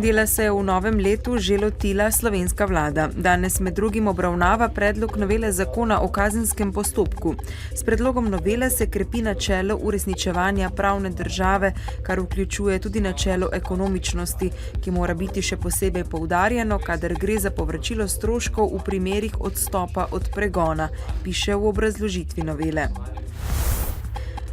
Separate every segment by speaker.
Speaker 1: Dela se je v novem letu že lotila slovenska vlada. Danes med drugim obravnava predlog novele zakona o kazenskem postopku. S predlogom novele se krepi načelo uresničevanja pravne države, kar vključuje tudi načelo ekonomičnosti, ki mora biti še posebej poudarjeno, kadar gre za povračilo stroškov v primerih odstopa od pregona, piše v obrazložitvi novele.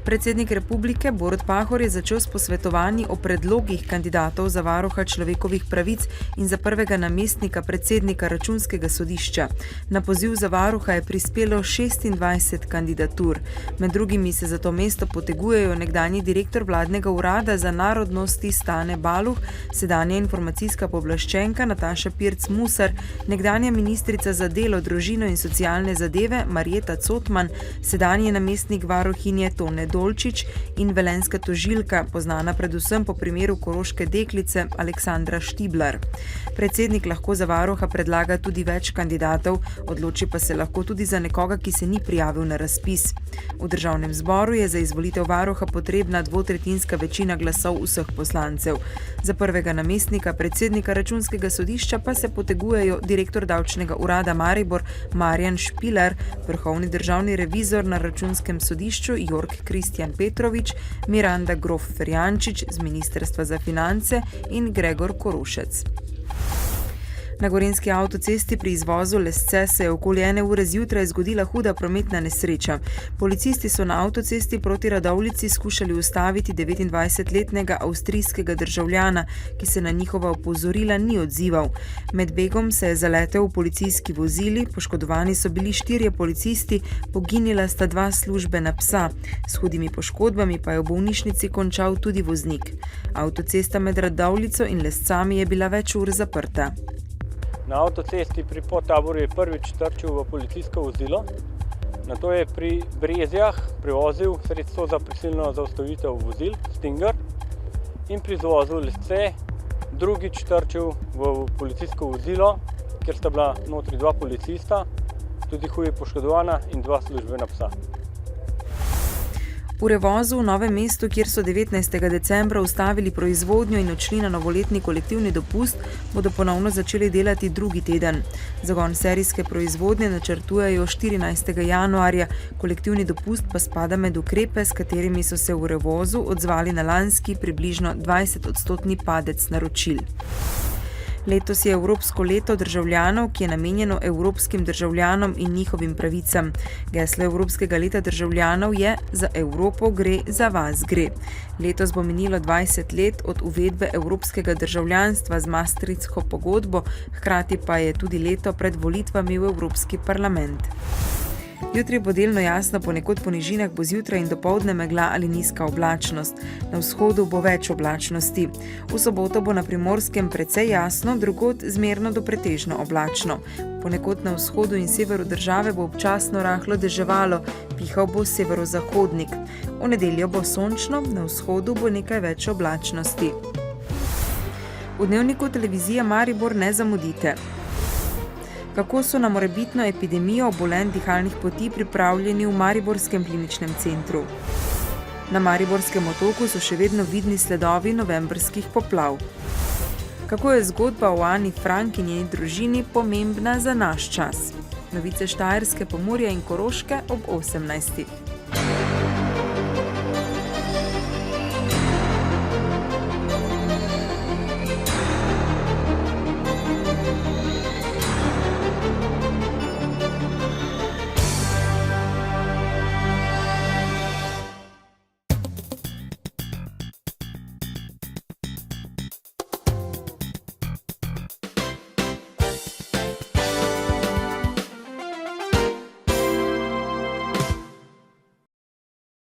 Speaker 1: Predsednik republike Borut Pahor je začel s posvetovanji o predlogih kandidatov za varuha človekovih pravic in za prvega namestnika predsednika Računskega sodišča. Na poziv za varuha je prispelo 26 kandidatur. Med drugimi se za to mesto potegujejo nekdanji direktor vladnega urada za narodnosti Stane Baluh, sedanja informacijska pooblaščenka Nataša Pirc Musar, nekdanja ministrica za delo, družino in socialne zadeve Marjeta Cotman, sedanji namestnik varuhinje Tone Dolčič in velenjska tožilka, poznana predvsem po primeru koroške deklice Aleksandra Štiblar. Predsednik lahko za varuha predlaga tudi več kandidatov, odloči pa se lahko tudi za nekoga, ki se ni prijavil na razpis. V državnem zboru je za izvolitev varuha potrebna dvotretjinska večina glasov vseh poslancev. Za prvega namestnika predsednika Računskega sodišča pa se potegujejo direktor davčnega urada Maribor Marjan Špilar, vrhovni državni revizor na Računskem sodišču Jorg Kristjan Petrovič, Miranda Grof Ferjančič z Ministrstva za finance in Gregor Korošec. Na gorenjski avtocesti pri izvozu Lesce se je okoli 1 ure zjutraj zgodila huda prometna nesreča. Policisti so na avtocesti proti Radovljici skušali ustaviti 29-letnega avstrijskega državljana, ki se na njihova opozorila ni odzival. Med begom se je zaletel v policijski vozili, poškodovani so bili 4 policisti, poginila sta 2 službena psa. S hudimi poškodbami pa je v bolnišnici končal tudi voznik. Avtocesta med Radovljico in Lescami je bila več ur zaprta.
Speaker 2: Na avtocesti pri Podtaboru je prvič trčil v policijsko vozilo, nato je pri Brezjah prevozil sredstvo za prisilno zaustavitev vozil Stinger in pri izvozu Lesce drugič trčil v policijsko vozilo, kjer sta bila notri 2 policista, tudi huje poškodovana in 2 službena psa.
Speaker 1: V Revozu v Novem mestu, kjer so 19. decembra ustavili proizvodnjo in odšli na novoletni kolektivni dopust, bodo ponovno začeli delati drugi teden. Zagon serijske proizvodnje načrtujejo 14. januarja, kolektivni dopust pa spada med ukrepe, s katerimi so se v Revozu odzvali na lanski približno 20% padec naročil. Letos je Evropsko leto državljanov, ki je namenjeno evropskim državljanom in njihovim pravicam. Geslo Evropskega leta državljanov je Za Evropo gre, za vas gre. Letos bo minilo 20 let od uvedbe evropskega državljanstva z Maastrichtsko pogodbo, hkrati pa je tudi leto pred volitvami v Evropski parlament. Jutri bo delno jasno, ponekod po nižinah bo zjutraj in dopoldne megla ali nizka oblačnost. Na vzhodu bo več oblačnosti. V soboto bo na Primorskem precej jasno, drugod zmerno do pretežno oblačno. Ponekod na vzhodu in severu države bo občasno rahlo deževalo, pihal bo severozahodnik. V nedeljo bo sončno, na vzhodu bo nekaj več oblačnosti. V dnevniku televizije Maribor ne zamudite. Kako so na morebitno epidemijo obolenj dihalnih poti pripravljeni v Mariborskem kliničnem centru? Na Mariborskem otoku so še vedno vidni sledovi novembrskih poplav. Kako je zgodba o Ani Frank in njeni družini pomembna za naš čas? Novice Štajerske, Pomurja in Koroške ob 18.